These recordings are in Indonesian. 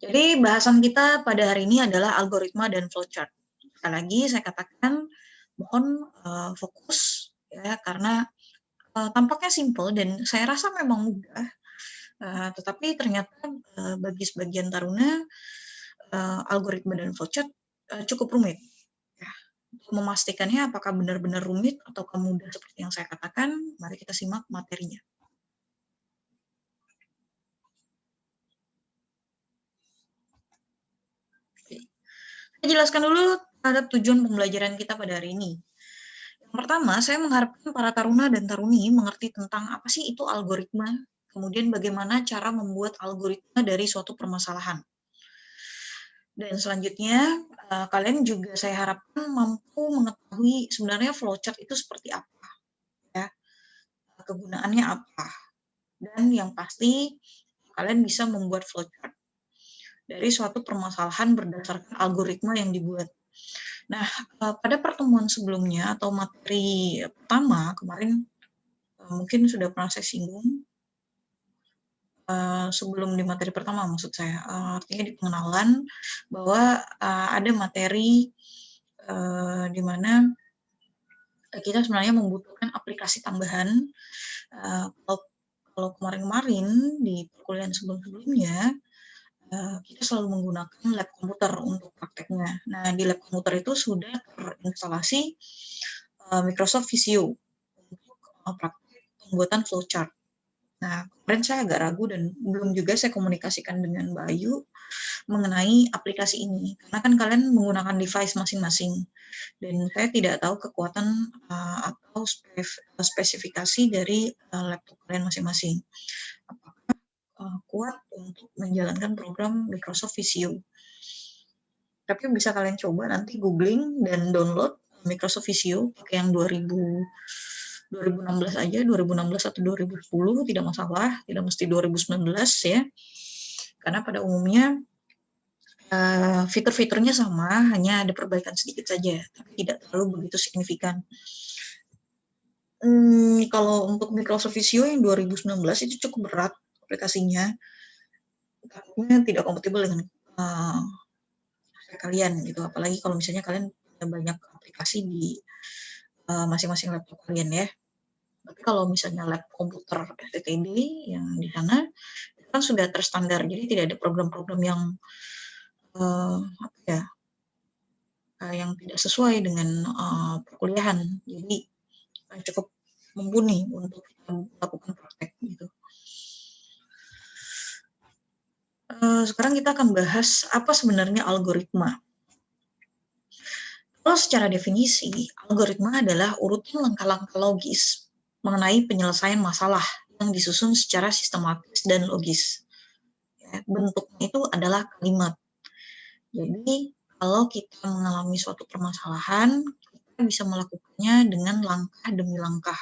Jadi bahasan kita pada hari ini adalah algoritma dan flowchart. Sekali lagi saya katakan mohon fokus ya karena tampaknya simple dan saya rasa memang mudah, tetapi ternyata bagi sebagian taruna algoritma dan flowchart cukup rumit. Ya. Untuk memastikannya apakah benar-benar rumit ataukah mudah seperti yang saya katakan, mari kita simak materinya. Saya jelaskan dulu terhadap tujuan pembelajaran kita pada hari ini. Yang pertama, saya mengharapkan para taruna dan taruni mengerti tentang apa sih itu algoritma, kemudian bagaimana cara membuat algoritma dari suatu permasalahan. Dan selanjutnya, kalian juga saya harapkan mampu mengetahui sebenarnya flowchart itu seperti apa, ya, kegunaannya apa, dan yang pasti kalian bisa membuat flowchart dari suatu permasalahan berdasarkan algoritma yang dibuat. Nah, pada pertemuan sebelumnya atau materi pertama kemarin mungkin sudah pernah saya singgung sebelum di materi pertama maksud saya, artinya di pengenalan bahwa ada materi di mana kita sebenarnya membutuhkan aplikasi tambahan. Kalau kemarin-kemarin di perkuliahan sebelum-sebelumnya kita selalu menggunakan lab komputer untuk prakteknya. Nah, di lab komputer itu sudah terinstalasi Microsoft Visio untuk praktek pembuatan flowchart. Nah, kemarin saya agak ragu dan belum juga saya komunikasikan dengan Mbak Ayu mengenai aplikasi ini. Karena kan kalian menggunakan device masing-masing. Dan saya tidak tahu kekuatan atau spesifikasi dari laptop kalian masing-masing. Apakah kuat untuk menjalankan program Microsoft Visio. Tapi bisa kalian coba nanti googling dan download Microsoft Visio pakai yang 2016 aja, 2016 atau 2010 tidak masalah, tidak mesti 2019 ya. Karena pada umumnya fitur-fiturnya sama, hanya ada perbaikan sedikit saja, tapi tidak terlalu begitu signifikan. Kalau untuk Microsoft Visio yang 2019 itu cukup berat aplikasinya, takutnya tidak kompatibel dengan kalian gitu, apalagi kalau misalnya kalian punya banyak aplikasi di masing-masing laptop kalian ya. Tapi kalau misalnya lab komputer STTD yang di sana itu kan sudah terstandar, jadi tidak ada program-program yang yang tidak sesuai dengan perkuliahan. Jadi cukup mumpuni untuk melakukan praktek gitu. Sekarang kita akan bahas apa sebenarnya algoritma. Kalau secara definisi, algoritma adalah urutan langkah-langkah logis mengenai penyelesaian masalah yang disusun secara sistematis dan logis. Ya, bentuknya itu adalah kalimat. Jadi, kalau kita mengalami suatu permasalahan, kita bisa melakukannya dengan langkah demi langkah.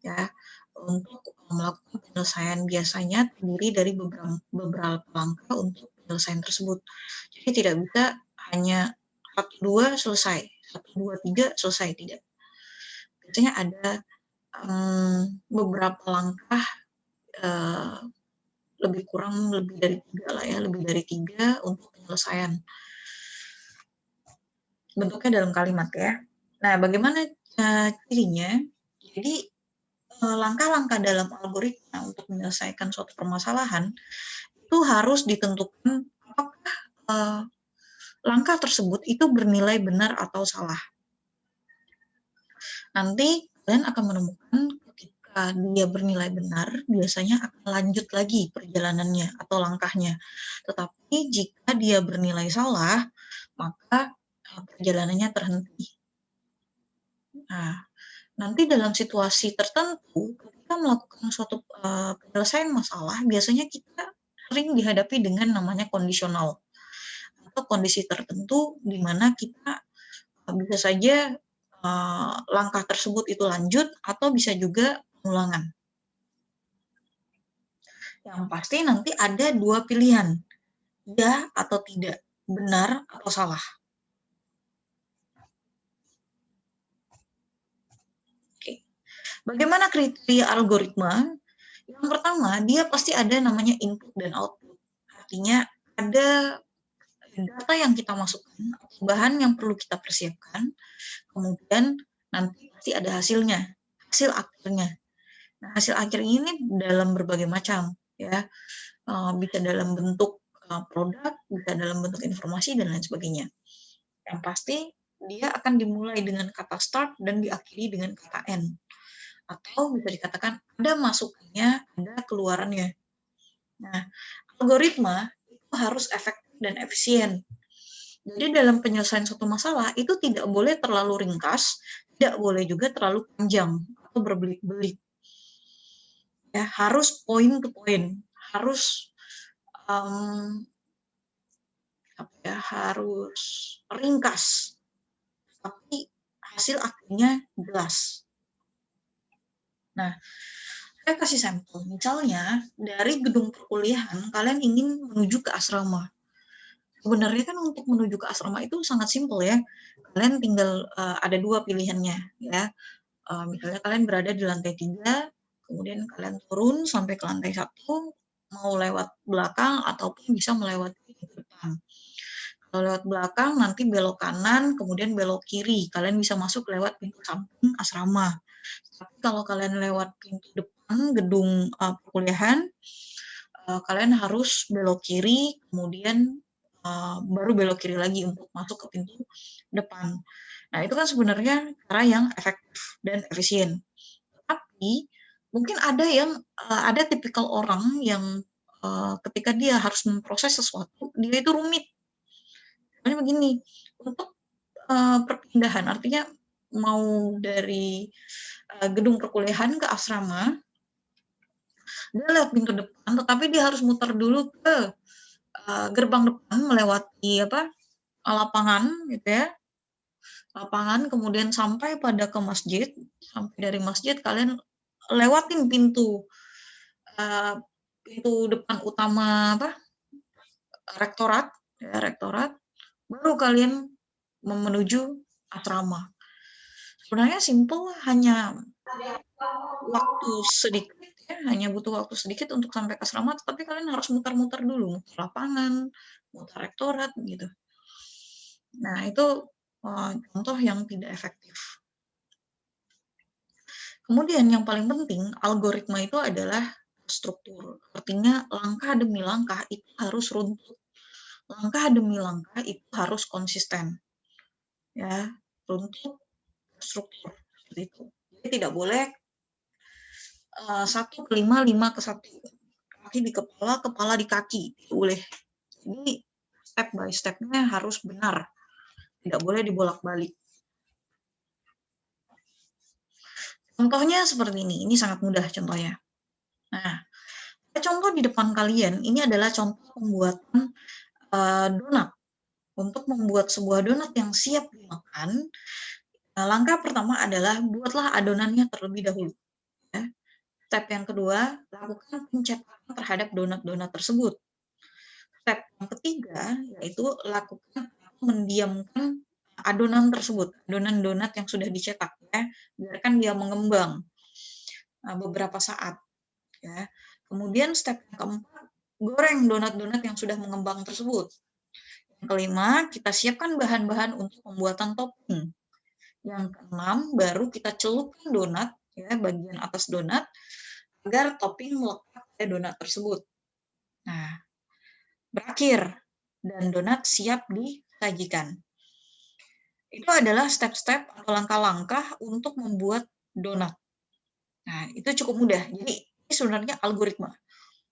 Ya, untuk melakukan penyelesaian biasanya terdiri dari beberapa langkah untuk penyelesaian tersebut. Jadi tidak bisa hanya 1, 2 selesai, 1, 2, 3 selesai, tidak. Biasanya ada beberapa langkah, lebih dari 3 lah ya, lebih dari 3 untuk penyelesaian. Bentuknya dalam kalimat ya. Nah, bagaimana cirinya? Jadi langkah-langkah dalam algoritma untuk menyelesaikan suatu permasalahan itu harus ditentukan apakah langkah tersebut itu bernilai benar atau salah. Nanti kalian akan menemukan ketika dia bernilai benar, biasanya akan lanjut lagi perjalanannya atau langkahnya. Tetapi jika dia bernilai salah, maka perjalanannya terhenti. Nah, nanti dalam situasi tertentu, ketika melakukan suatu penyelesaian masalah, biasanya kita sering dihadapi dengan namanya kondisional atau kondisi tertentu di mana kita bisa saja langkah tersebut itu lanjut atau bisa juga pengulangan. Yang pasti nanti ada 2 pilihan, ya atau tidak, benar atau salah. Oke. Bagaimana kriteria algoritma? Yang pertama, dia pasti ada namanya input dan output. Artinya ada data yang kita masukkan, bahan yang perlu kita persiapkan, kemudian nanti pasti ada hasilnya, hasil akhirnya. Nah, hasil akhir ini dalam berbagai macam, ya, bisa dalam bentuk produk, bisa dalam bentuk informasi dan lain sebagainya. Yang pasti dia akan dimulai dengan kata start dan diakhiri dengan kata end. Atau bisa dikatakan ada masukannya, ada keluarannya. Nah, algoritma itu harus efektif dan efisien. Jadi dalam penyelesaian suatu masalah itu tidak boleh terlalu ringkas, tidak boleh juga terlalu panjang atau berbelit-belit. Ya, harus point to point, harus harus ringkas, tapi hasil akhirnya jelas. Nah, saya kasih sampel. Misalnya dari gedung perkuliahan kalian ingin menuju ke asrama. Sebenarnya kan untuk menuju ke asrama itu sangat simpel ya. Kalian tinggal ada dua pilihannya ya. Misalnya kalian berada di lantai 3, kemudian kalian turun sampai ke lantai 1, mau lewat belakang ataupun bisa melewati depan. Kalau lewat belakang nanti belok kanan, kemudian belok kiri. Kalian bisa masuk lewat pintu samping asrama. Tapi kalau kalian lewat pintu depan gedung perkuliahan, kalian harus belok kiri, kemudian baru belok kiri lagi untuk masuk ke pintu depan. Nah, itu kan sebenarnya cara yang efektif dan efisien. Tapi mungkin ada tipikal orang yang ketika dia harus memproses sesuatu, dia itu rumit. Misalnya begini, untuk perpindahan, artinya mau dari gedung perkuliahan ke asrama, dia lewat pintu depan, tetapi dia harus muter dulu ke gerbang depan melewati lapangan gitu ya, lapangan kemudian sampai pada ke masjid, sampai dari masjid kalian lewatin pintu depan utama rektorat, ya rektorat, baru kalian menuju asrama. Sebenarnya simple, hanya waktu sedikit ya, hanya butuh waktu sedikit untuk sampai ke asrama, tapi kalian harus muter-muter dulu, muter lapangan, muter rektorat gitu. Nah, itu contoh yang tidak efektif. Kemudian yang paling penting, algoritma itu adalah struktur. Artinya langkah demi langkah itu harus runtut. Langkah demi langkah itu harus konsisten. Ya, runtut, struktur seperti itu. Jadi tidak boleh 1 ke 5, 5 ke 1. Kaki di kepala, kepala di kaki. Tidak boleh. Jadi step by step-nya harus benar. Tidak boleh dibolak-balik. Contohnya seperti ini sangat mudah contohnya. Nah, contoh di depan kalian, ini adalah contoh pembuatan donat. Untuk membuat sebuah donat yang siap dimakan, langkah pertama adalah buatlah adonannya terlebih dahulu. Ya. Step yang kedua, lakukan pencetakan terhadap donat-donat tersebut. Step yang ketiga, yaitu lakukan mendiamkan adonan tersebut, adonan donat yang sudah dicetak, ya, biarkan dia mengembang beberapa saat. Ya. Kemudian step yang keempat, goreng donat-donat yang sudah mengembang tersebut. Yang kelima, kita siapkan bahan-bahan untuk pembuatan topping. Yang keenam, baru kita celupkan donat, ya, bagian atas donat, agar topping melekat pada donat tersebut. Nah, berakhir, dan donat siap disajikan. Itu adalah step-step atau langkah-langkah untuk membuat donat. Nah, itu cukup mudah. Jadi, ini sebenarnya algoritma.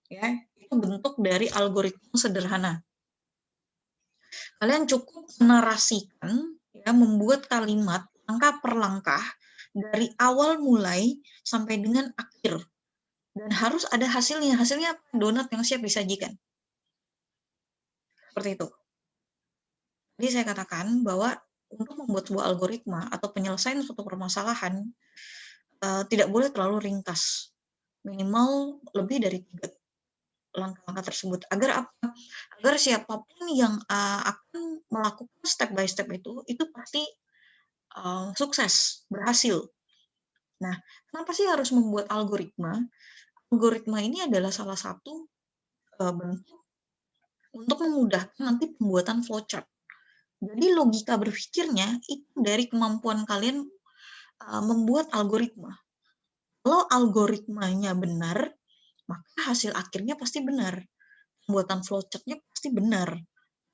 Ya, itu bentuk dari algoritma sederhana. Kalian cukup menarasikan, ya, membuat kalimat langkah per langkah dari awal mulai sampai dengan akhir. Dan harus ada hasilnya. Hasilnya donat yang siap disajikan. Seperti itu. Jadi saya katakan bahwa untuk membuat sebuah algoritma atau penyelesaian suatu permasalahan tidak boleh terlalu ringkas. Minimal lebih dari 3 langkah-langkah tersebut. Agar apa? Agar siapapun yang akan melakukan step by step itu pasti sukses, berhasil. Nah, kenapa sih harus membuat algoritma? Algoritma ini adalah salah satu bentuk untuk memudahkan nanti pembuatan flowchart. Jadi logika berpikirnya itu dari kemampuan kalian membuat algoritma. Kalau algoritmanya benar, maka hasil akhirnya pasti benar. Pembuatan flowchart-nya pasti benar.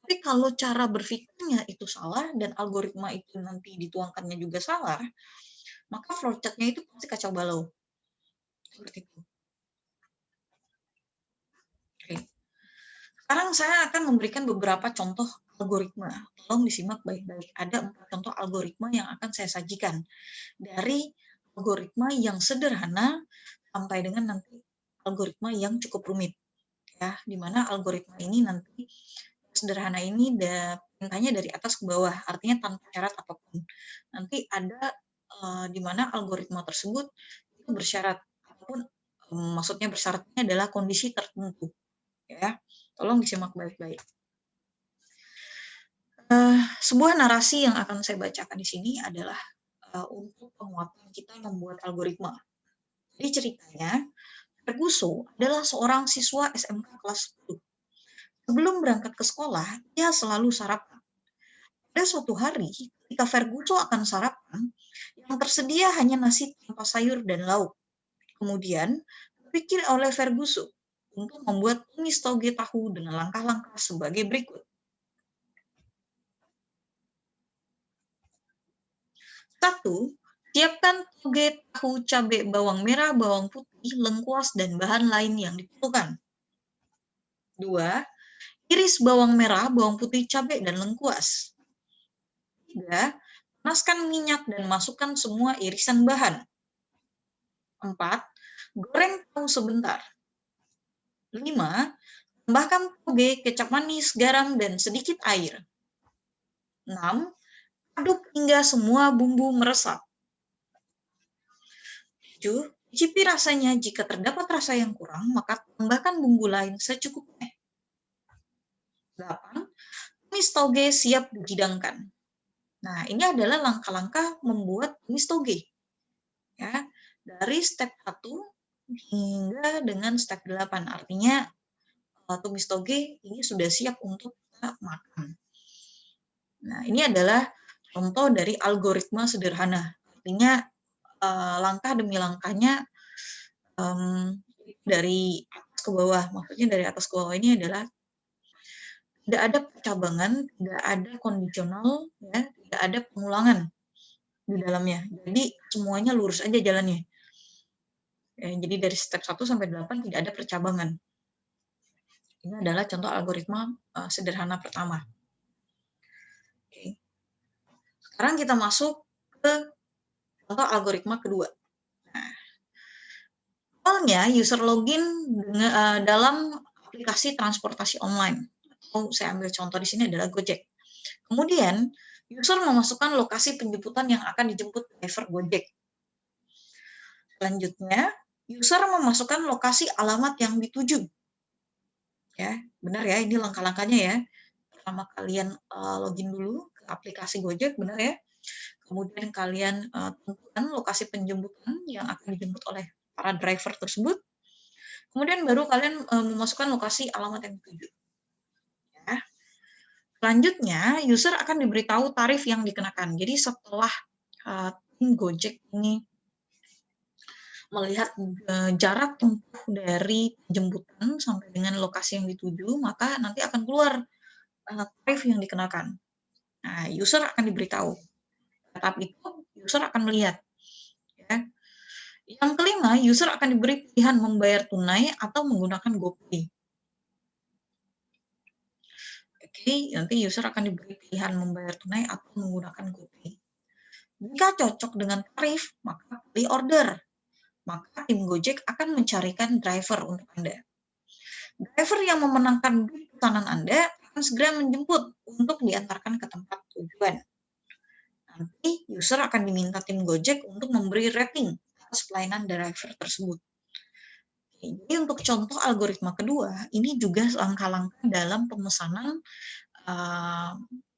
Tapi kalau cara berpikirnya itu salah dan algoritma itu nanti dituangkannya juga salah, maka flowchart-nya itu pasti kacau balau. Seperti itu. Oke. Sekarang saya akan memberikan beberapa contoh algoritma. Tolong disimak baik-baik. Ada 4 contoh algoritma yang akan saya sajikan. Dari algoritma yang sederhana sampai dengan nanti algoritma yang cukup rumit. Ya, di mana algoritma ini nanti sederhana ini perintahnya dari atas ke bawah, artinya tanpa syarat apapun. Nanti ada di mana algoritma tersebut itu bersyarat, ataupun maksudnya bersyaratnya adalah kondisi tertentu. Ya, tolong disimak baik-baik. Sebuah narasi yang akan saya bacakan di sini adalah untuk penguatan kita membuat algoritma. Jadi ceritanya, Ferguson adalah seorang siswa SMK kelas 10. Sebelum berangkat ke sekolah, dia selalu sarapan. Pada suatu hari, ketika Ferguson akan sarapan, yang tersedia hanya nasi tanpa sayur dan lauk. Kemudian, terpikir oleh Ferguson untuk membuat tumis toge tahu dengan langkah-langkah sebagai berikut. 1. Siapkan toge, tahu, cabai, bawang merah, bawang putih, lengkuas, dan bahan lain yang diperlukan. 2. Iris bawang merah, bawang putih, cabai, dan lengkuas. 3. Panaskan minyak dan masukkan semua irisan bahan. 4. Goreng tahu sebentar. 5. Tambahkan toge, kecap manis, garam, dan sedikit air. 6. Aduk hingga semua bumbu meresap. 7. Cicipi rasanya, jika terdapat rasa yang kurang, maka tambahkan bumbu lain secukupnya. 8. Tumis toge siap dihidangkan. Nah, ini adalah langkah-langkah membuat tumis toge. Ya, dari step 1 hingga dengan step 8. Artinya, tumis toge ini sudah siap untuk kita makan. Nah, ini adalah contoh dari algoritma sederhana. Artinya, langkah demi langkahnya dari atas ke bawah. Maksudnya dari atas ke bawah ini adalah tidak ada percabangan, tidak ada kondisional, ya, tidak ada pengulangan di dalamnya. Jadi semuanya lurus aja jalannya. Jadi dari step 1 sampai 8 tidak ada percabangan. Ini adalah contoh algoritma sederhana pertama. Oke. Sekarang kita masuk ke contoh algoritma kedua. Nah, awalnya user login dalam aplikasi transportasi online. Saya ambil contoh di sini adalah Gojek. Kemudian, user memasukkan lokasi penjemputan yang akan dijemput driver Gojek. Selanjutnya, user memasukkan lokasi alamat yang dituju. Ya, benar ya, ini langkah-langkahnya ya. Pertama kalian login dulu ke aplikasi Gojek, benar ya. Kemudian kalian tentukan lokasi penjemputan yang akan dijemput oleh para driver tersebut. Kemudian baru kalian memasukkan lokasi alamat yang dituju. Ya. Selanjutnya, user akan diberitahu tarif yang dikenakan. Jadi setelah tim Gojek ini melihat jarak tempuh dari penjemputan sampai dengan lokasi yang dituju, maka nanti akan keluar tarif yang dikenakan. Nah, user akan diberitahu. Tahap itu, user akan melihat. Ya. Yang kelima, user akan diberi pilihan membayar tunai atau menggunakan GoPay. Oke, nanti user akan diberi pilihan membayar tunai atau menggunakan GoPay. Jika cocok dengan tarif, maka pilih order. Maka tim Gojek akan mencarikan driver untuk Anda. Driver yang memenangkan pesanan Anda akan segera menjemput untuk diantarkan ke tempat tujuan. Nanti user akan diminta tim Gojek untuk memberi rating atas pelayanan driver tersebut. Jadi untuk contoh algoritma kedua, ini juga langkah-langkah dalam pemesanan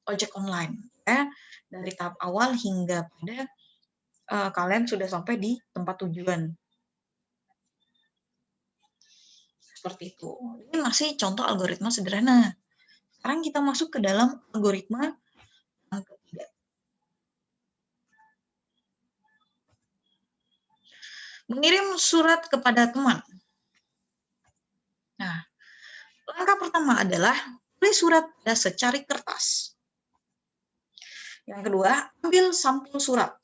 ojek online, ya, dari tahap awal hingga pada kalian sudah sampai di tempat tujuan. Seperti itu. Ini masih contoh algoritma sederhana. Sekarang kita masuk ke dalam algoritma yang ketiga. Mengirim surat kepada teman. Nah, langkah pertama adalah tulis surat pada secari kertas. Yang kedua, ambil sampul surat.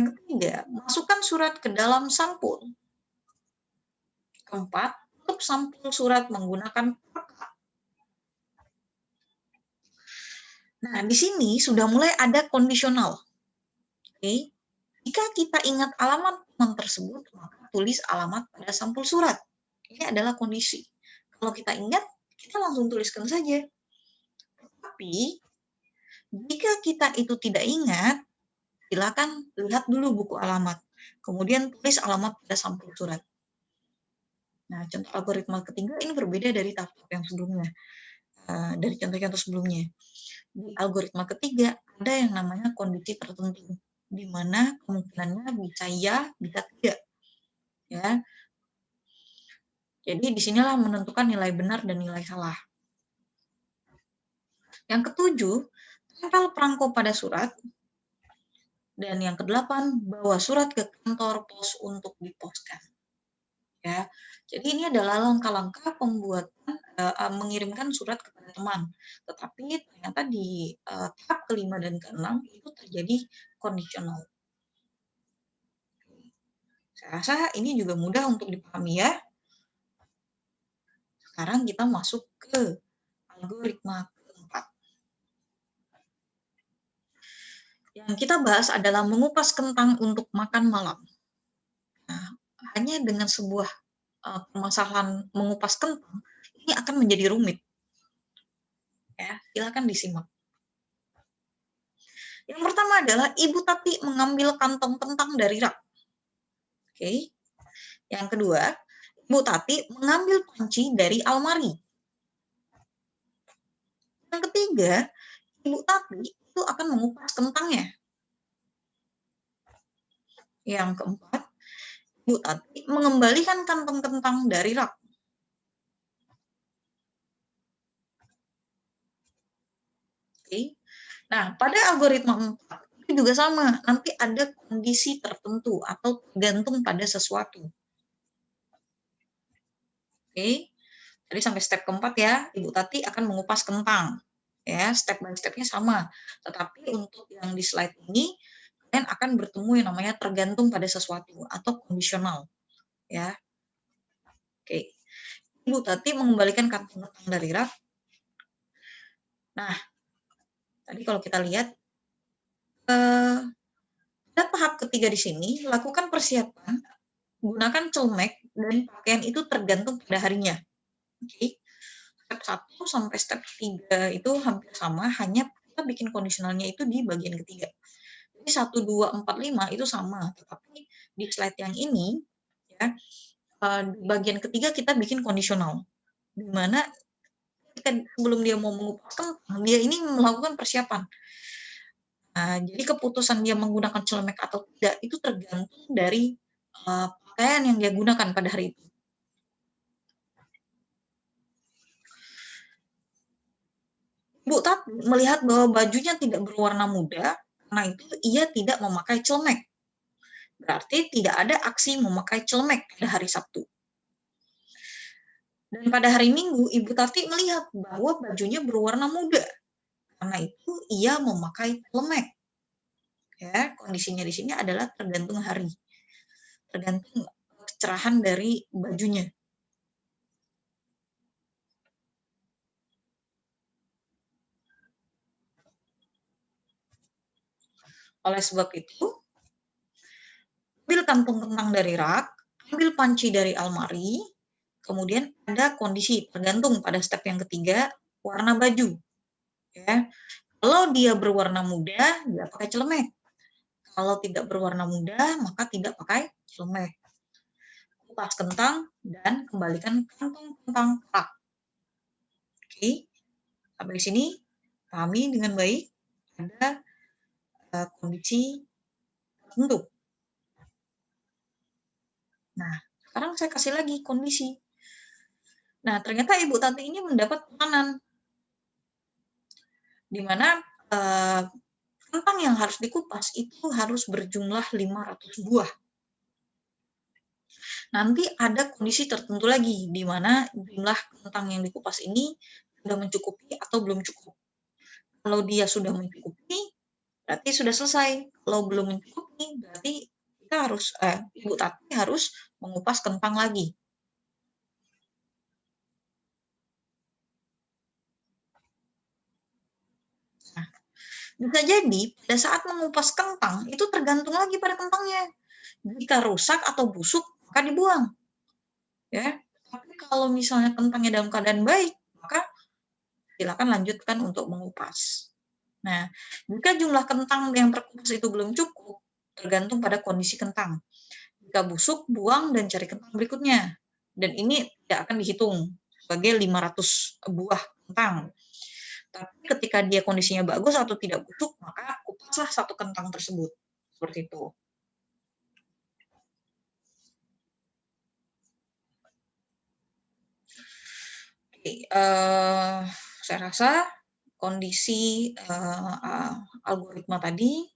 Yang ketiga, masukkan surat ke dalam sampul. Keempat, tutup sampul surat menggunakan peka. Nah, di sini sudah mulai ada kondisional. Oke. Jika kita ingat alamat teman tersebut, maka tulis alamat pada sampul surat. Ini adalah kondisi. Kalau kita ingat, kita langsung tuliskan saja. Tapi, jika kita itu tidak ingat, silakan lihat dulu buku alamat. Kemudian tulis alamat pada sampul surat. Nah, contoh algoritma ketiga ini berbeda dari tahap yang sebelumnya. Dari contoh-contoh sebelumnya. Di algoritma ketiga, ada yang namanya kondisi tertentu, di mana kemungkinannya bisa ya, bisa tidak. Ya. Jadi disinilah menentukan nilai benar dan nilai salah. Yang ketujuh, tempel perangko pada surat. Dan yang kedelapan, bawa surat ke kantor pos untuk diposkan. Ya, jadi ini adalah langkah-langkah pembuatan mengirimkan surat kepada teman. Tetapi ternyata di tahap kelima dan keenam itu terjadi kondisional. Saya rasa ini juga mudah untuk dipahami ya. Sekarang kita masuk ke algoritma keempat. Yang kita bahas adalah mengupas kentang untuk makan malam. Nah, hanya dengan sebuah permasalahan mengupas kentang, ini akan menjadi rumit. Ya, silakan disimak. Yang pertama adalah Ibu Tati mengambil kantong kentang dari rak. Oke. Yang kedua, Ibu Tati mengambil panci dari almari. Yang ketiga, Ibu Tati itu akan mengupas kentangnya. Yang keempat, Ibu Tati mengembalikan kantong kentang dari rak. Oke. Nah, pada algoritma 4 itu juga sama. Nanti ada kondisi tertentu atau tergantung pada sesuatu. Oke. Jadi sampai step keempat ya, Ibu Tati akan mengupas kentang. Ya, step by step-nya sama. Tetapi untuk yang di slide ini, kalian akan bertemu yang namanya tergantung pada sesuatu atau kondisional. Ya. Oke. Ibu Tati mengembalikan kantong kentang dari rak. Nah, tadi kalau kita lihat, pada tahap ketiga di sini, lakukan persiapan, gunakan celemek, dan pakaian itu tergantung pada harinya. Oke. Step 1 sampai step 3 itu hampir sama, hanya kita bikin kondisionalnya itu di bagian ketiga. Jadi 1, 2, 4, 5 itu sama, tetapi di slide yang ini, ya, di bagian ketiga kita bikin kondisional, di mana sebelum dia mau mengupas kentang, dia ini melakukan persiapan. Nah, jadi keputusan dia menggunakan celemek atau tidak itu tergantung dari pakaian yang dia gunakan pada hari itu. Bu Tati melihat bahwa bajunya tidak berwarna muda, karena itu ia tidak memakai celemek. Berarti tidak ada aksi memakai celemek pada hari Sabtu. Dan pada hari Minggu, Ibu Tati melihat bahwa bajunya berwarna muda. Karena itu ia memakai celemek. Ya, kondisinya di sini adalah tergantung hari. Tergantung kecerahan dari bajunya. Oleh sebab itu, ambil kantung kentang dari rak, ambil panci dari almari, kemudian ada kondisi tergantung pada step yang ketiga, warna baju. Ya. Kalau dia berwarna muda, dia pakai celemek. Kalau tidak berwarna muda, maka tidak pakai celemek. Kupas kentang dan kembalikan kantong kentang rak. Oke, sampai di sini pahami dengan baik ada kondisi tertentu. Nah, sekarang saya kasih lagi kondisi. Nah, ternyata Ibu Tati ini mendapat pesanan, di mana kentang yang harus dikupas itu harus berjumlah 500 buah. Nanti ada kondisi tertentu lagi, di mana jumlah kentang yang dikupas ini sudah mencukupi atau belum cukup. Kalau dia sudah mencukupi, berarti sudah selesai. Kalau belum mencukupi, berarti kita harus, Ibu Tati harus mengupas kentang lagi. Nah, bisa jadi pada saat mengupas kentang, itu tergantung lagi pada kentangnya. Jika rusak atau busuk, maka dibuang. Ya, tapi kalau misalnya kentangnya dalam keadaan baik, maka silakan lanjutkan untuk mengupas. Nah, jika jumlah kentang yang terkupas itu belum cukup, tergantung pada kondisi kentang. Jika busuk, buang dan cari kentang berikutnya. Dan ini tidak akan dihitung sebagai 500 buah kentang. Tapi ketika dia kondisinya bagus atau tidak busuk, maka kupaslah satu kentang tersebut. Seperti itu. Oke, saya rasa kondisi algoritma tadi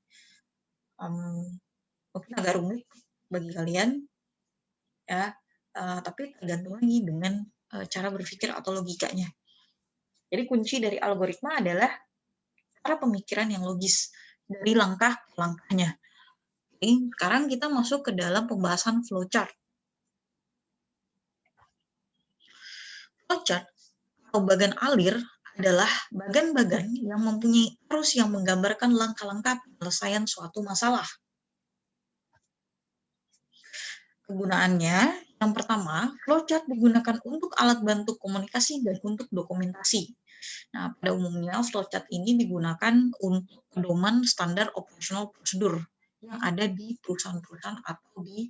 mungkin agak rumit bagi kalian, ya, tapi tergantung lagi dengan cara berpikir atau logikanya. Jadi kunci dari algoritma adalah cara pemikiran yang logis dari langkah ke langkahnya. Oke, sekarang kita masuk ke dalam pembahasan flowchart. Flowchart atau bagan alir adalah bagan-bagan yang mempunyai arus yang menggambarkan langkah-langkah penyelesaian suatu masalah. Kegunaannya, yang pertama, flowchart digunakan untuk alat bantu komunikasi dan untuk dokumentasi. Nah, pada umumnya flowchart ini digunakan untuk pedoman standar operasional prosedur yang ada di perusahaan-perusahaan atau di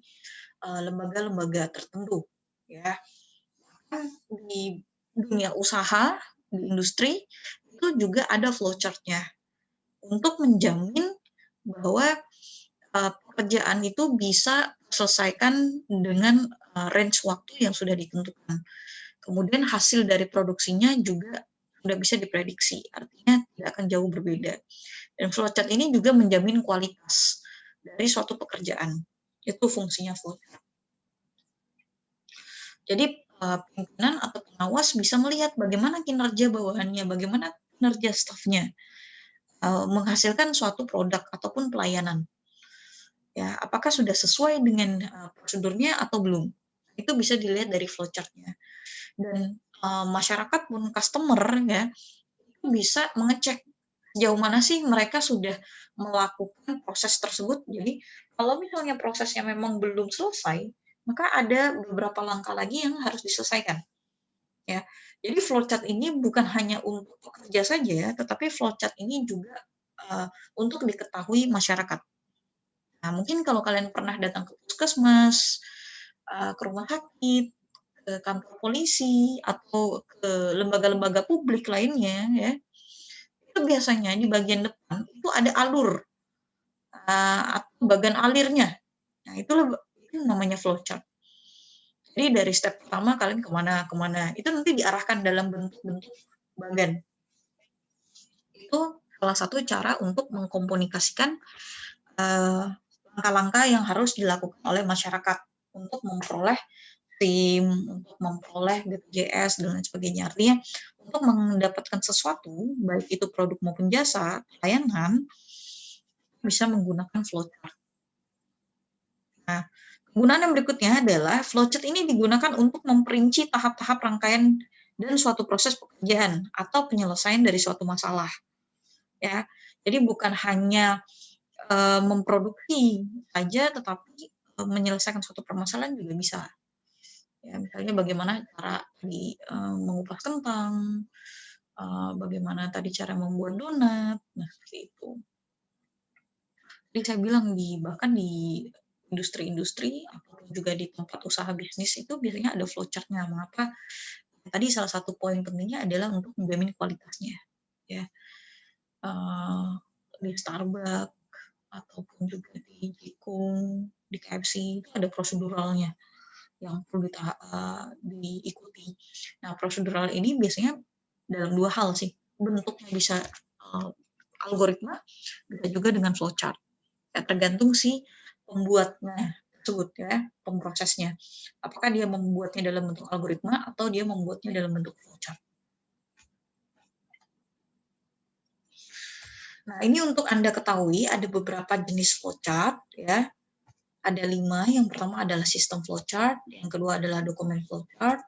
lembaga-lembaga tertentu. Ya, di dunia usaha, di industri itu juga ada flowchart-nya untuk menjamin bahwa pekerjaan itu bisa selesaikan dengan range waktu yang sudah ditentukan. Kemudian hasil dari produksinya juga sudah bisa diprediksi, artinya tidak akan jauh berbeda. Dan flowchart ini juga menjamin kualitas dari suatu pekerjaan. Itu fungsinya flowchart. Jadi pimpinan atau pengawas bisa melihat bagaimana kinerja bawahannya, bagaimana kinerja stafnya menghasilkan suatu produk ataupun pelayanan. Ya, apakah sudah sesuai dengan prosedurnya atau belum? Itu bisa dilihat dari flowchart-nya. Dan masyarakat pun customer ya itu bisa mengecek sejauh mana sih mereka sudah melakukan proses tersebut. Jadi kalau misalnya prosesnya memang belum selesai, maka ada beberapa langkah lagi yang harus diselesaikan. Ya, jadi flowchart ini bukan hanya untuk pekerja saja ya, tetapi flowchart ini juga untuk diketahui masyarakat. Nah, mungkin kalau kalian pernah datang ke puskesmas, ke rumah sakit, ke kantor polisi, atau ke lembaga-lembaga publik lainnya, ya, itu biasanya di bagian depan itu ada alur atau bagan alirnya. Nah, itu namanya flowchart. Jadi dari step pertama kalian kemana, itu nanti diarahkan dalam bentuk-bentuk bagan. Itu salah satu cara untuk mengkomunikasikan langkah-langkah yang harus dilakukan oleh masyarakat untuk memperoleh SIM, untuk memperoleh BPJS, dan lain sebagainya. Artinya, untuk mendapatkan sesuatu, baik itu produk maupun jasa, layanan, bisa menggunakan flowchart. Nah, kegunaan yang berikutnya adalah flowchart ini digunakan untuk memperinci tahap-tahap rangkaian dan suatu proses pekerjaan atau penyelesaian dari suatu masalah. Ya, jadi bukan hanya memproduksi saja, tetapi menyelesaikan suatu permasalahan juga bisa. Ya, misalnya bagaimana cara mengupas kentang, bagaimana tadi cara membuat donat, nah seperti itu. Jadi saya bilang bahkan di industri-industri atau juga di tempat usaha bisnis itu biasanya ada flowchart-nya. Mengapa? Tadi salah satu poin pentingnya adalah untuk menjamin kualitasnya. Ya, di Starbucks ataupun juga di Jikung, di KFC itu ada proseduralnya. yang perlu diikuti. Nah, prosedural ini biasanya dalam dua hal sih, bentuknya bisa algoritma, bisa juga dengan flowchart. Ya, tergantung si pembuatnya tersebut ya, pemprosesnya. Apakah dia membuatnya dalam bentuk algoritma atau dia membuatnya dalam bentuk flowchart. Nah, ini untuk Anda ketahui ada beberapa jenis flowchart ya. Ada 5, yang pertama adalah sistem flowchart, yang kedua adalah dokumen flowchart,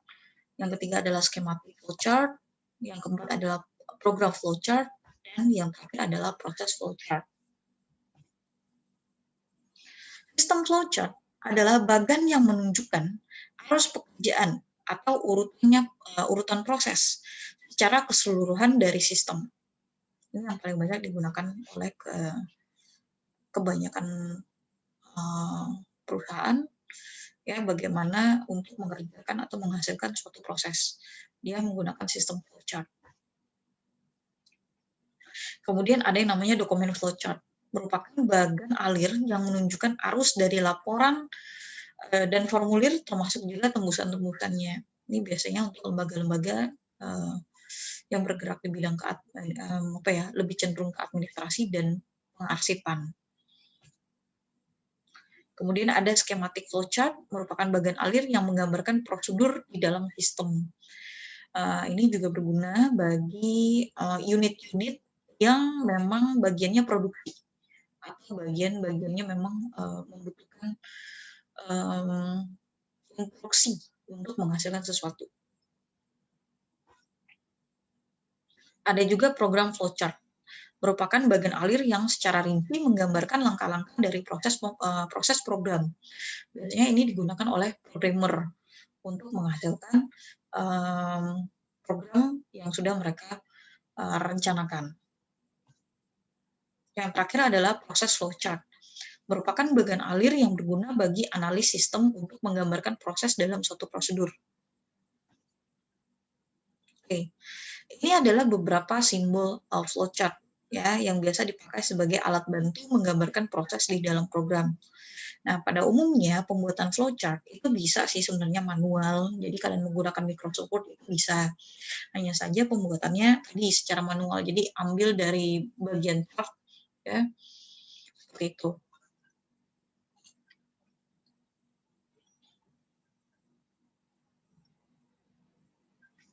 yang ketiga adalah schematic flowchart, yang keempat adalah program flowchart, dan yang terakhir adalah proses flowchart. Sistem flowchart adalah bagan yang menunjukkan arus pekerjaan atau urutan proses secara keseluruhan dari sistem. Ini yang paling banyak digunakan oleh kebanyakan perusahaan ya, bagaimana untuk mengerjakan atau menghasilkan suatu proses. Dia menggunakan sistem flowchart. Kemudian ada yang namanya dokumen flowchart, merupakan bagan alir yang menunjukkan arus dari laporan dan formulir termasuk juga tembusan-tembusannya. Ini biasanya untuk lembaga-lembaga yang bergerak di bidang lebih cenderung ke administrasi dan pengarsipan. Kemudian ada schematic flowchart, merupakan bagan alir yang menggambarkan prosedur di dalam sistem. Ini juga berguna bagi unit-unit yang memang bagiannya produksi atau bagian-bagiannya memang membutuhkan instruksi untuk menghasilkan sesuatu. Ada juga program flowchart, merupakan bagan alir yang secara rinci menggambarkan langkah-langkah dari proses program. Biasanya ini digunakan oleh programmer untuk menghasilkan program yang sudah mereka rencanakan. Yang terakhir adalah proses flowchart, merupakan bagan alir yang berguna bagi analis sistem untuk menggambarkan proses dalam suatu prosedur. Oke. Ini adalah beberapa simbol flowchart ya, yang biasa dipakai sebagai alat bantu menggambarkan proses di dalam program. Nah, pada umumnya pembuatan flowchart itu bisa sih sebenarnya manual. Jadi kalian menggunakan Microsoft Word itu bisa. Hanya saja pembuatannya tadi secara manual. Jadi ambil dari bagian draft ya. Seperti itu.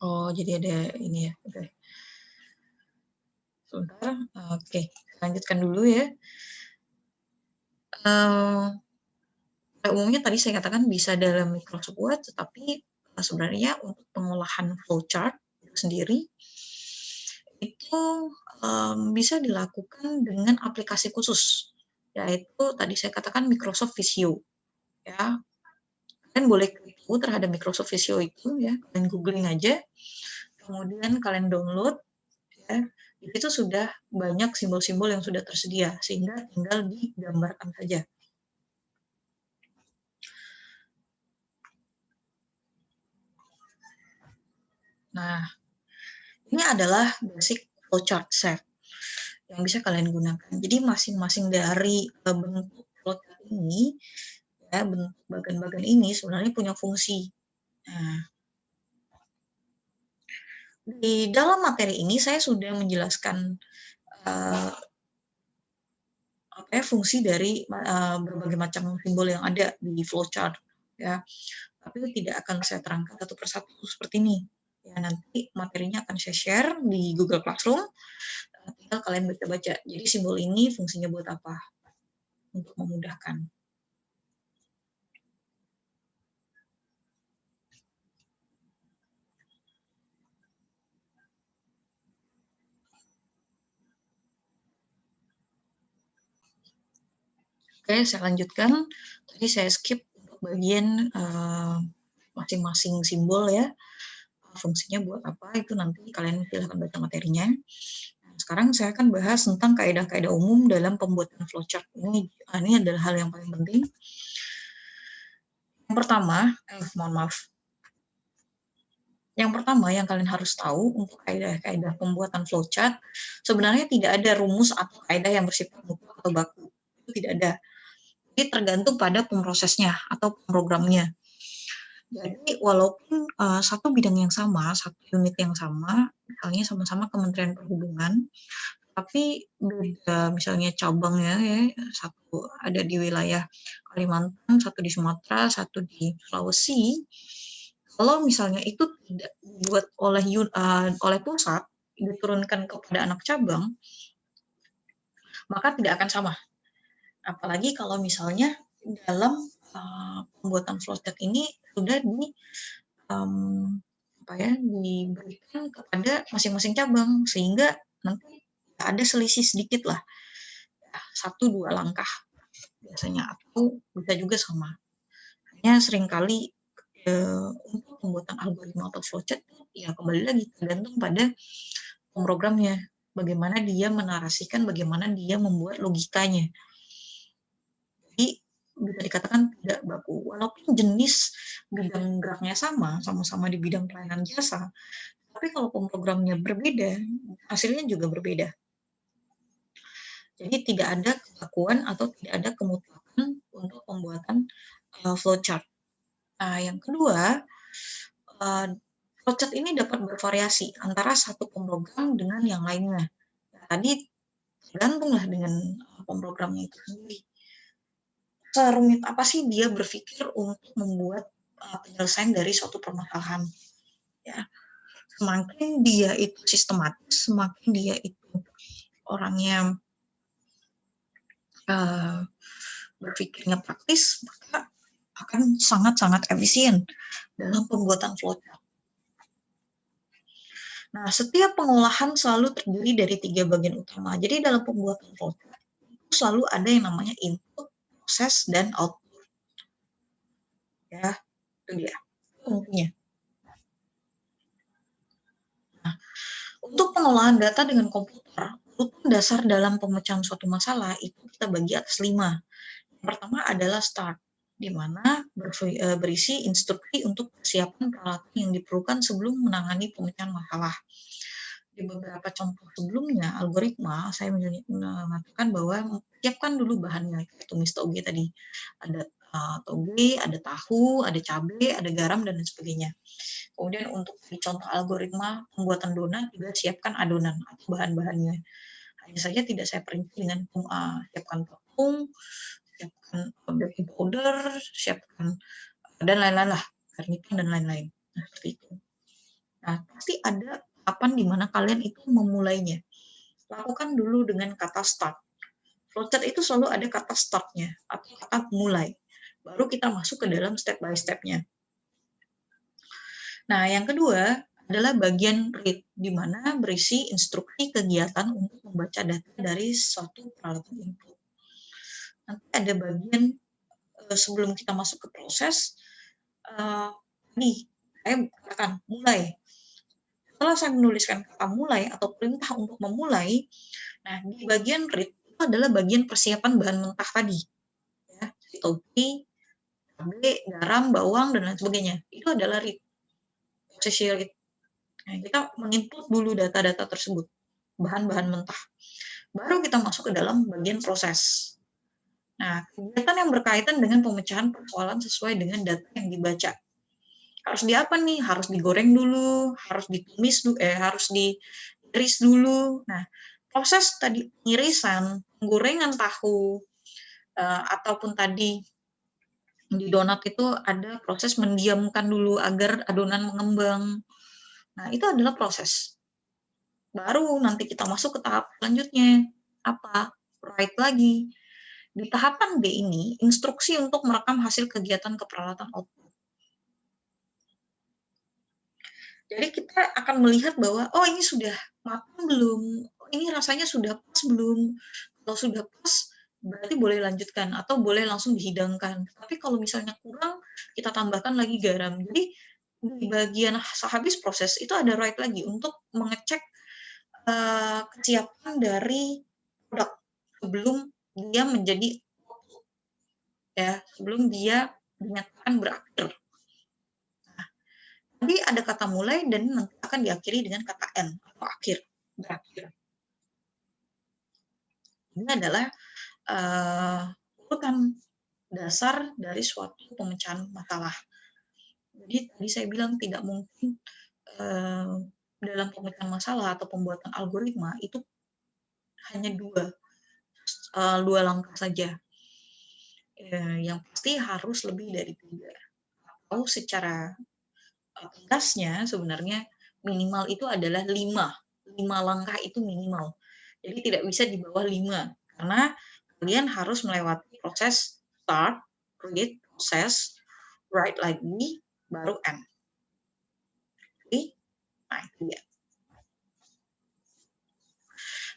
Oh, jadi ada ini ya. Oke. Sebentar. Oke, lanjutkan dulu ya. Pada umumnya tadi saya katakan bisa dalam Microsoft Word, tetapi sebenarnya untuk pengolahan flowchart itu sendiri itu bisa dilakukan dengan aplikasi khusus, yaitu tadi saya katakan Microsoft Visio. Ya, kalian boleh klik terhadap Microsoft Visio itu ya, kalian googling aja, kemudian kalian download ya. Itu sudah banyak simbol-simbol yang sudah tersedia sehingga tinggal digambarkan saja. Nah, ini adalah basic flowchart set yang bisa kalian gunakan. Jadi masing-masing dari bentuk flowchart ini, ya, bentuk bagan-bagan ini sebenarnya punya fungsi. Nah, di dalam materi ini saya sudah menjelaskan fungsi dari berbagai macam simbol yang ada di flowchart, ya. Tapi tidak akan saya terangkan satu persatu seperti ini. Ya, nanti materinya akan saya share di Google Classroom. Tinggal kalian baca-baca. Jadi simbol ini fungsinya buat apa? Untuk memudahkan. Oke, saya lanjutkan. Tadi saya skip untuk bagian masing-masing simbol ya. Fungsinya buat apa, itu nanti kalian silahkan baca materinya. Nah, sekarang saya akan bahas tentang kaidah-kaidah umum dalam pembuatan flowchart. Ini adalah hal yang paling penting. Yang pertama, mohon maaf. Yang pertama yang kalian harus tahu untuk kaidah-kaidah pembuatan flowchart, sebenarnya tidak ada rumus atau kaidah yang bersifat mutlak atau baku. Itu tidak ada. Jadi tergantung pada pemrosesnya atau programnya. Jadi walaupun satu bidang yang sama, satu unit yang sama, misalnya sama-sama Kementerian Perhubungan, tapi beda misalnya cabangnya ya, satu ada di wilayah Kalimantan, satu di Sumatera, satu di Sulawesi. Kalau misalnya itu tidak dibuat oleh pusat, diturunkan kepada anak cabang, maka tidak akan sama. Apalagi kalau misalnya dalam pembuatan flowchart ini sudah diberikan kepada masing-masing cabang, sehingga nanti ada selisih sedikit lah, ya, 1-2 langkah biasanya, atau bisa juga sama. Hanya seringkali untuk pembuatan algoritma atau flowchart ya kembali lagi tergantung pada pemrogramnya, bagaimana dia menarasikan, bagaimana dia membuat logikanya. Jadi bisa dikatakan tidak baku, walaupun jenis bidang geraknya sama-sama di bidang pelayanan jasa, tapi kalau pemrogramnya berbeda, hasilnya juga berbeda. Jadi tidak ada kebakuan atau tidak ada kemutlakan untuk pembuatan flowchart. Nah, yang kedua, flowchart ini dapat bervariasi antara satu pemrogram dengan yang lainnya. Nah, tadi tergantunglah dengan pemrogramnya itu sendiri. Serumit apa sih dia berpikir untuk membuat penyelesaian dari suatu permasalahan. Ya, semakin dia itu sistematis, semakin dia itu orangnya berpikirnya praktis, maka akan sangat-sangat efisien dalam pembuatan flowchart. Nah, setiap pengolahan selalu terdiri dari 3 bagian utama. Jadi dalam pembuatan flowchart itu selalu ada yang namanya input, proses, dan output. Ya, itu dia intinya. Nah, untuk pengolahan data dengan komputer, urutan dasar dalam pemecahan suatu masalah itu kita bagi atas 5. Yang pertama adalah start, di mana berisi instruksi untuk persiapan peralatan yang diperlukan sebelum menangani pemecahan masalah. Di beberapa contoh sebelumnya, algoritma, saya mengatakan bahwa siapkan dulu bahannya, tumis toge tadi. Ada toge, ada tahu, ada cabai, ada garam, dan lain sebagainya. Kemudian untuk di contoh algoritma pembuatan donat juga siapkan adonan atau bahan-bahannya. Hanya saja tidak saya perinci dengan siapkan tepung, siapkan baking powder, siapkan dan lain-lain lah, garnitur dan lain-lain. Nah, seperti itu. Nah, pasti ada tahapan di mana kalian itu memulainya. Lakukan dulu dengan kata start. Flowchart itu selalu ada kata startnya atau kata mulai. Baru kita masuk ke dalam step by step-nya. Nah, yang kedua adalah bagian read, di mana berisi instruksi kegiatan untuk membaca data dari suatu peralatan input. Nanti ada bagian sebelum kita masuk ke proses, nih, saya katakan mulai. Setelah saya menuliskan kata mulai atau perintah untuk memulai, nah di bagian read itu adalah bagian persiapan bahan mentah tadi, ya, toge, cabai, garam, bawang, dan lain sebagainya. Itu adalah read, posisi read. Nah, kita menginput dulu data-data tersebut, bahan-bahan mentah. Baru kita masuk ke dalam bagian proses. Nah, kegiatan yang berkaitan dengan pemecahan persoalan sesuai dengan data yang dibaca. Harus di apa nih? Harus digoreng dulu, harus ditumis dulu, harus diiris dulu. Nah, proses tadi pengirisan, penggorengan tahu, ataupun tadi di donat itu ada proses mendiamkan dulu agar adonan mengembang. Nah, itu adalah proses. Baru nanti kita masuk ke tahap selanjutnya. Apa? Write lagi. Di tahapan B ini, instruksi untuk merekam hasil kegiatan keperalatan output. Jadi kita akan melihat bahwa, oh ini sudah matang belum? Oh, ini rasanya sudah pas belum? Kalau sudah pas, berarti boleh lanjutkan atau boleh langsung dihidangkan. Tapi kalau misalnya kurang, kita tambahkan lagi garam. Jadi di bagian sehabis proses itu ada write lagi untuk mengecek kesiapan dari produk sebelum dia menjadi ya, sebelum dia dinyatakan berakhir. Nah, tadi ada kata mulai dan nanti akan diakhiri dengan kata end atau akhir, berakhir. Ini adalah urutan dasar dari suatu pemecahan masalah. Jadi tadi saya bilang tidak mungkin dalam pemecahan masalah atau pembuatan algoritma itu hanya dua langkah saja. Yang pasti harus lebih dari 3. Atau secara tegasnya sebenarnya minimal itu adalah 5. 5 langkah itu minimal. Jadi tidak bisa di bawah 5 karena kalian harus melewati proses start, read, proses, write lagi, baru end. Oke? Nah, itu dia.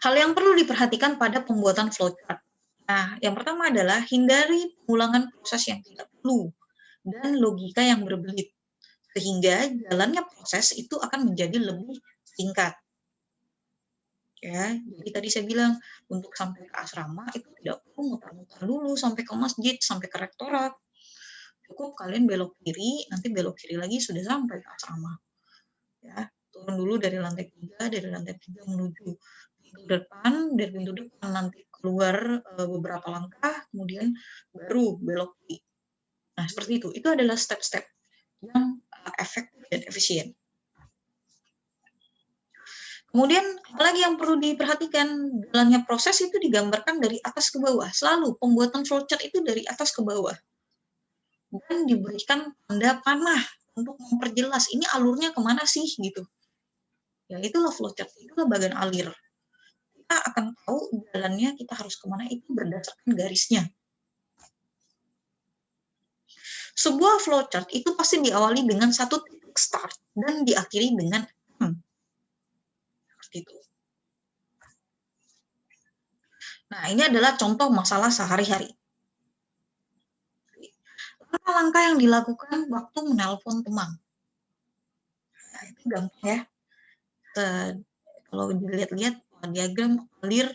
Hal yang perlu diperhatikan pada pembuatan flowchart. Nah, yang pertama adalah hindari pengulangan proses yang tidak perlu dan logika yang berbelit, sehingga jalannya proses itu akan menjadi lebih singkat. Ya, jadi tadi saya bilang untuk sampai ke asrama itu tidak perlu muter-muter dulu sampai ke masjid, sampai ke rektorat. Cukup kalian belok kiri, nanti belok kiri lagi sudah sampai ke asrama. Ya, turun dulu dari lantai 3 menuju pintu depan, dari pintu depan nanti keluar beberapa langkah, kemudian baru belok kiri. Nah, seperti itu. Itu adalah step-step yang efektif dan efisien. Kemudian, apalagi yang perlu diperhatikan, jalannya proses itu digambarkan dari atas ke bawah. Selalu pembuatan flowchart itu dari atas ke bawah. Dan diberikan tanda panah untuk memperjelas ini alurnya kemana sih gitu. Ya itulah flowchart, itulah bagian alir. Kita akan tahu jalannya kita harus kemana itu berdasarkan garisnya. Sebuah flowchart itu pasti diawali dengan satu titik start dan diakhiri dengan seperti itu. Nah, ini adalah contoh masalah sehari-hari. Langkah-langkah yang dilakukan waktu menelpon teman. Nah, itu gampang ya. Kalau dilihat-lihat diagram alir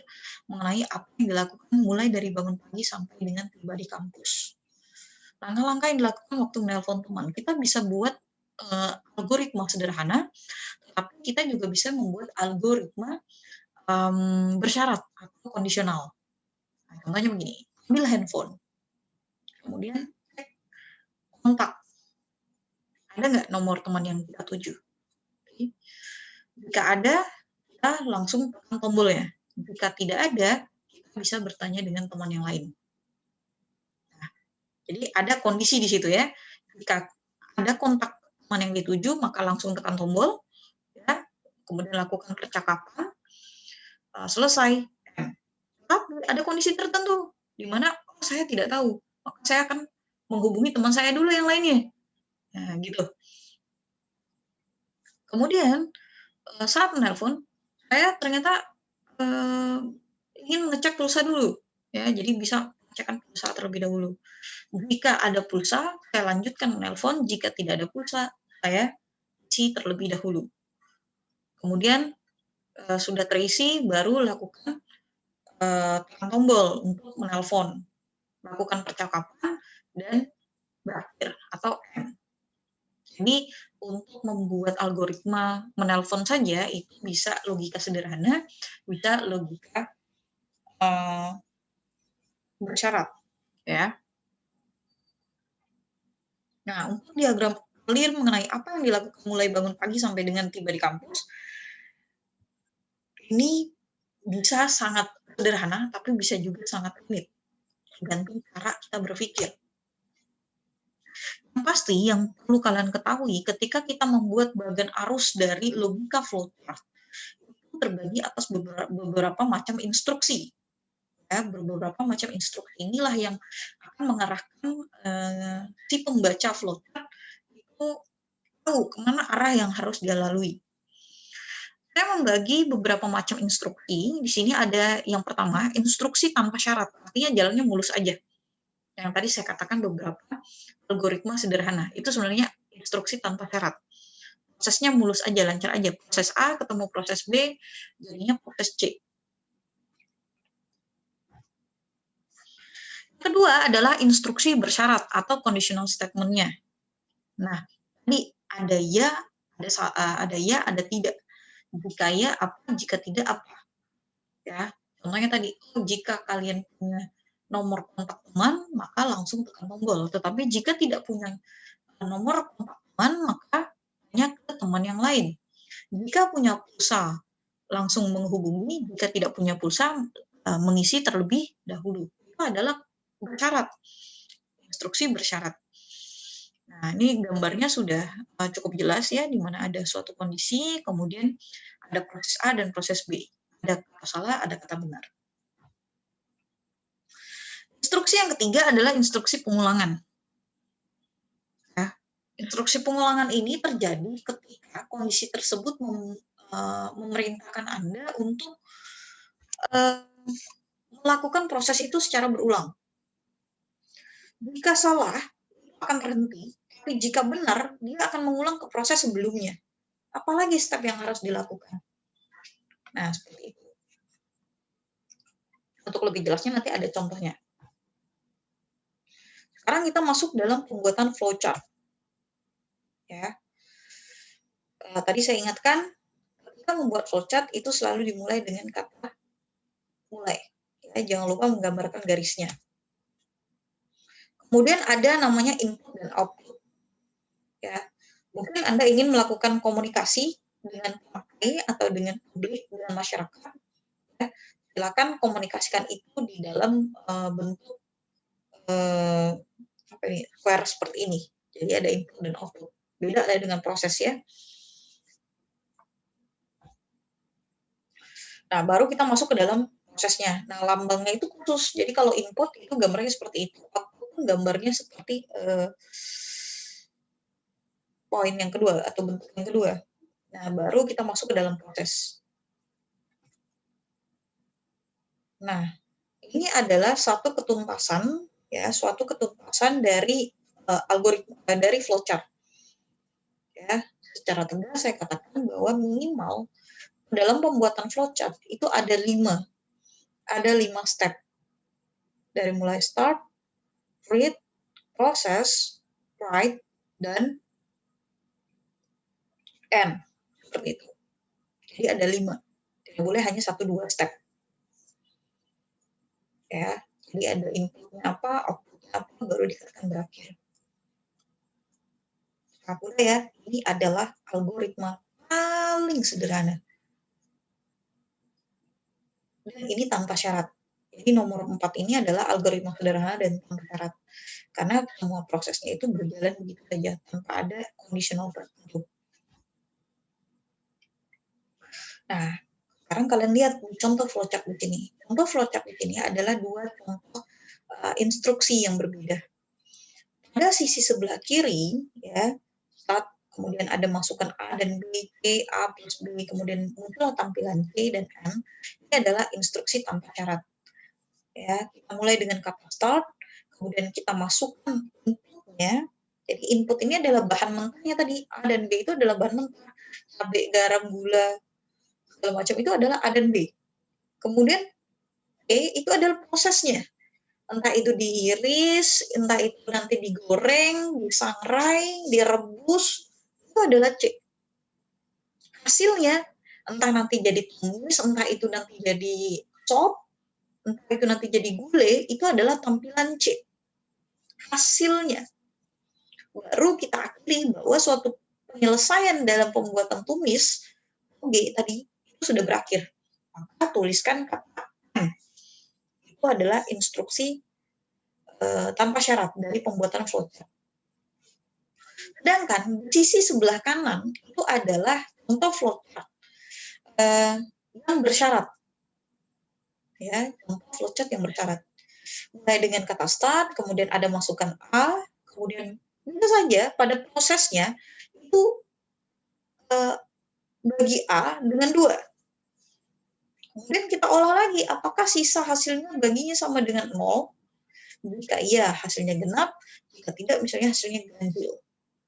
mengenai apa yang dilakukan mulai dari bangun pagi sampai dengan tiba di kampus. Langkah-langkah yang dilakukan waktu menelpon teman. Kita bisa buat algoritma sederhana, tapi kita juga bisa membuat algoritma bersyarat atau kondisional. Nah, contohnya begini, ambil handphone, kemudian cek kontak. Ada nggak nomor teman yang kita tuju? Jika ada, kita langsung tekan tombolnya. Jika tidak ada, kita bisa bertanya dengan teman yang lain. Nah, jadi ada kondisi di situ ya. Jika ada kontak teman yang dituju, maka langsung tekan tombol, ya. Kemudian lakukan percakapan, selesai. Tapi ada kondisi tertentu di mana saya tidak tahu, maka saya akan menghubungi teman saya dulu yang lainnya. Nah, gitu. Kemudian saat menelpon, saya ternyata ingin mengecek pulsa dulu, ya. Jadi bisa cekkan pulsa terlebih dahulu. Jika ada pulsa, saya lanjutkan menelpon. Jika tidak ada pulsa, saya isi terlebih dahulu. Kemudian sudah terisi, baru lakukan tekan tombol untuk menelpon, lakukan percakapan dan berakhir atau end. Jadi untuk membuat algoritma menelpon saja itu bisa logika sederhana, bisa logika bersyarat, ya. Nah, untuk diagram alir mengenai apa yang dilakukan mulai bangun pagi sampai dengan tiba di kampus, ini bisa sangat sederhana, tapi bisa juga sangat rumit, tergantung cara kita berpikir. Yang pasti yang perlu kalian ketahui ketika kita membuat bagian arus dari logika flowchart, itu terbagi atas beberapa macam instruksi. Ya, beberapa macam instruksi inilah yang akan mengarahkan si pembaca flowchart itu tahu kemana arah yang harus dia lalui. Saya membagi beberapa macam instruksi. Di sini ada yang pertama, instruksi tanpa syarat. Artinya jalannya mulus aja. Yang tadi saya katakan beberapa algoritma sederhana. Itu sebenarnya instruksi tanpa syarat. Prosesnya mulus aja, lancar aja. Proses A ketemu proses B, jadinya proses C. Kedua adalah instruksi bersyarat atau conditional statement-nya. Nah, ini ada ya, ada tidak. Jika ya apa, jika tidak apa. Ya, contohnya tadi, jika kalian punya nomor kontak teman, maka langsung tekan tombol. Tetapi jika tidak punya nomor kontak teman, maka tanya ke teman yang lain. Jika punya pulsa, langsung menghubungi, jika tidak punya pulsa, mengisi terlebih dahulu. Itu adalah bersyarat, instruksi bersyarat. Nah, ini gambarnya sudah cukup jelas ya, di mana ada suatu kondisi, kemudian ada proses A dan proses B. Ada kata salah, ada kata benar. Instruksi yang ketiga adalah instruksi pengulangan. Ya, instruksi pengulangan ini terjadi ketika kondisi tersebut memerintahkan Anda untuk melakukan proses itu secara berulang. Jika salah, akan berhenti. Tapi jika benar, dia akan mengulang ke proses sebelumnya. Apalagi step yang harus dilakukan. Nah, seperti itu. Untuk lebih jelasnya nanti ada contohnya. Sekarang kita masuk dalam pembuatan flowchart. Ya. Tadi saya ingatkan, ketika membuat flowchart itu selalu dimulai dengan kata mulai. Ya, jangan lupa menggambarkan garisnya. Kemudian ada namanya input dan output. Ya, mungkin Anda ingin melakukan komunikasi dengan pemakai atau dengan publik, dengan masyarakat. Ya, silakan komunikasikan itu di dalam bentuk square seperti ini. Jadi ada input dan output. Beda lah dengan proses ya. Nah, baru kita masuk ke dalam prosesnya. Nah, lambangnya itu khusus. Jadi kalau input itu gambarnya seperti itu. Output gambarnya seperti poin yang kedua atau bentuk yang kedua. Nah, baru kita masuk ke dalam proses. Nah, ini adalah satu ketuntasan ya, suatu ketuntasan dari algoritma dari flowchart. Ya, secara tegas saya katakan bahwa minimal dalam pembuatan flowchart itu ada 5 step. Dari mulai start, read, process, write, dan end. Seperti itu. Jadi ada 5. Tidak boleh hanya 1-2 step. Ya, jadi ada inputnya apa, outputnya apa, baru dikatakan berakhir. Aku ya, ini adalah algoritma paling sederhana. Dan ini tanpa syarat. Jadi nomor 4 ini adalah algoritma sederhana dan tanpa syarat. Karena semua prosesnya itu berjalan begitu saja, tanpa ada conditional tertentu. Nah, sekarang kalian lihat contoh flowchart di sini. Contoh flowchart di sini adalah 2 contoh instruksi yang berbeda. Pada sisi sebelah kiri, ya, start, kemudian ada masukan A dan B, C, A plus B, kemudian muncul tampilan C dan M. Ini adalah instruksi tanpa syarat. Ya, kita mulai dengan kata start, kemudian kita masukkan inputnya. Jadi input ini adalah bahan mentahnya tadi, A dan B itu adalah bahan mentah. Cabai, garam, gula, segala macam itu adalah A dan B. Kemudian E itu adalah prosesnya. Entah itu diiris, entah itu nanti digoreng, disangrai, direbus, itu adalah C. Hasilnya, entah nanti jadi tumis, entah itu nanti jadi sop, entah itu nanti jadi gulai, itu adalah tampilan C. Hasilnya. Baru kita akui bahwa suatu penyelesaian dalam pembuatan tumis, G tadi, itu sudah berakhir. Maka tuliskan kata M. Itu adalah instruksi tanpa syarat dari pembuatan flowchart. Sedangkan sisi sebelah kanan itu adalah contoh flowchart yang bersyarat. Ya, contoh flowchart yang bersyarat. Mulai dengan kata start, kemudian ada masukan A, kemudian bisa saja pada prosesnya itu bagi A dengan 2. Kemudian kita olah lagi, apakah sisa hasilnya baginya sama dengan 0? Jika iya, hasilnya genap. Jika tidak, misalnya hasilnya ganjil.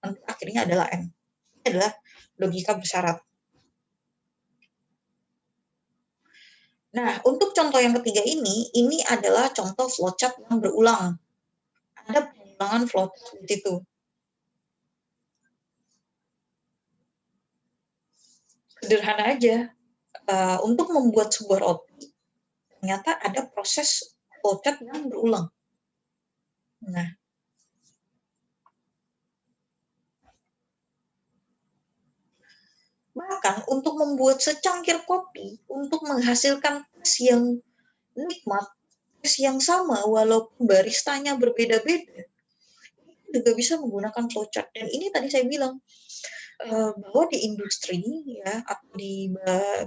Nanti akhirnya adalah M. Ini adalah logika bersyarat. Nah, untuk contoh yang ketiga ini adalah contoh flowchart yang berulang. Ada pengulangan flowchart di situ. Sederhana aja. Untuk membuat sebuah roti, ternyata ada proses flowchart yang berulang. Nah, Bahkan untuk membuat secangkir kopi, untuk menghasilkan tes yang nikmat, tes yang sama walaupun baristanya berbeda-beda, juga bisa menggunakan flowchart. Dan ini tadi saya bilang, bahwa di industri ya atau di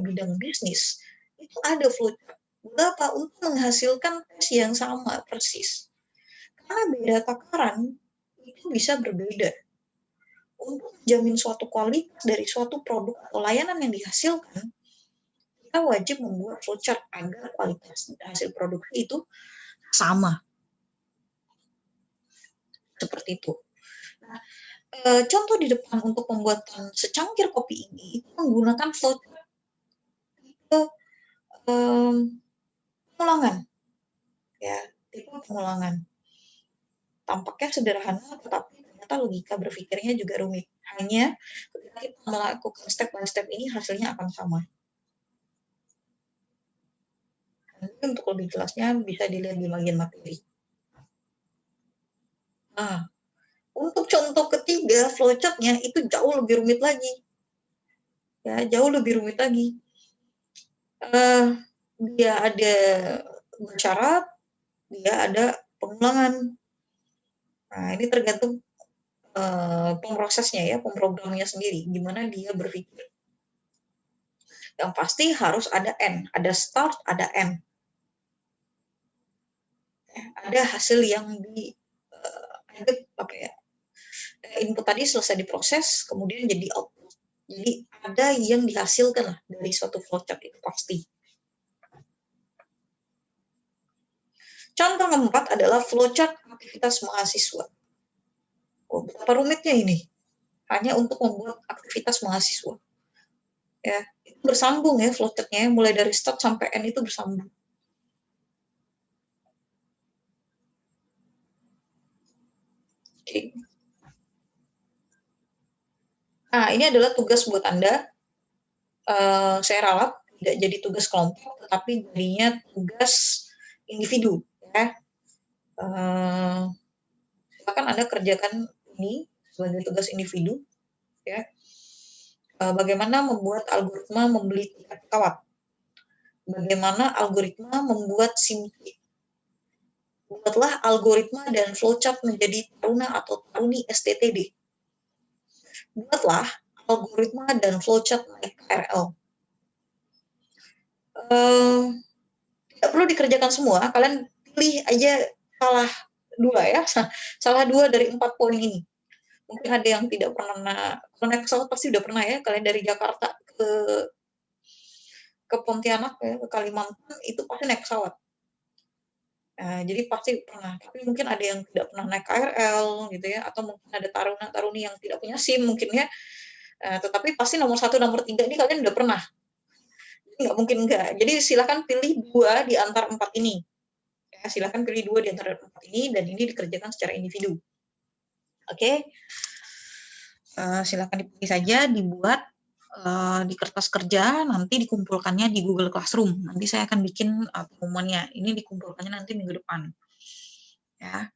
bidang bisnis itu ada flowchart. Berapa untuk menghasilkan tes yang sama persis. Karena beda takaran itu bisa berbeda. Untuk menjamin suatu kualitas dari suatu produk atau layanan yang dihasilkan, kita wajib membuat flowchart agar kualitas hasil produksi itu sama. Seperti itu. Nah, contoh di depan untuk pembuatan secangkir kopi ini itu menggunakan flowchart tipe pengulangan, ya, tipe pengulangan. Tampaknya sederhana, tetapi ternyata logika berpikirnya juga rumit. Hanya ketika kita melakukan step by step ini hasilnya akan sama. Nanti untuk lebih jelasnya bisa dilihat di bagian materi. Nah, untuk contoh ketiga, flowchart-nya itu jauh lebih rumit lagi. Ya, jauh lebih rumit lagi. Dia ada bersyarat, dia ada pengulangan. Nah, ini tergantung pemrosesnya ya, pemrogramnya sendiri, gimana dia berpikir. Yang pasti harus ada N, ada start, ada end. Ada hasil yang ada apa ya, input tadi selesai diproses, kemudian jadi output. Jadi ada yang dihasilkan lah dari suatu flowchart itu pasti. Contoh keempat adalah flowchart aktivitas mahasiswa. Oh, betapa rumitnya ini. Hanya untuk membuat aktivitas mahasiswa. Ya, itu bersambung ya flowchartnya, mulai dari start sampai end itu bersambung. Oke. Nah, ini adalah tugas buat Anda. Saya ralat tidak jadi tugas kelompok, tetapi jadinya tugas individu. Ya. Silakan Anda kerjakan ini sebagai tugas individu. Ya. Bagaimana membuat algoritma membeli tiket pesawat. Bagaimana algoritma membuat SIM. Buatlah algoritma dan flowchart menjadi taruna atau taruni STTD. Buatlah algoritma dan flowchart naik KRL. Tidak perlu dikerjakan semua, kalian pilih aja salah dua ya, salah dua dari 4 poin ini. Mungkin ada yang tidak pernah, kalau naik pesawat pasti udah pernah ya, kalian dari Jakarta ke Pontianak ya, ke Kalimantan itu pasti naik pesawat. Jadi pasti pernah, tapi mungkin ada yang tidak pernah naik KRL gitu ya, atau mungkin ada taruna-taruni yang tidak punya SIM mungkin ya, tetapi pasti nomor 1, nomor 3 ini kalian udah pernah. Nggak mungkin enggak. Jadi silakan pilih 2 di antara 4 ini. Ya, silakan pilih 2 di antara 4 ini dan ini dikerjakan secara individu. Oke. Silakan dipilih saja, dibuat di kertas kerja, nanti dikumpulkannya di Google Classroom. Nanti saya akan bikin pengumumannya. Ini dikumpulkannya nanti minggu depan. Ya.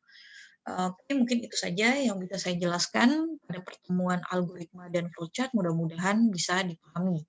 Oke, mungkin itu saja yang bisa saya jelaskan pada pertemuan algoritma dan flowchart. Mudah-mudahan bisa dipahami.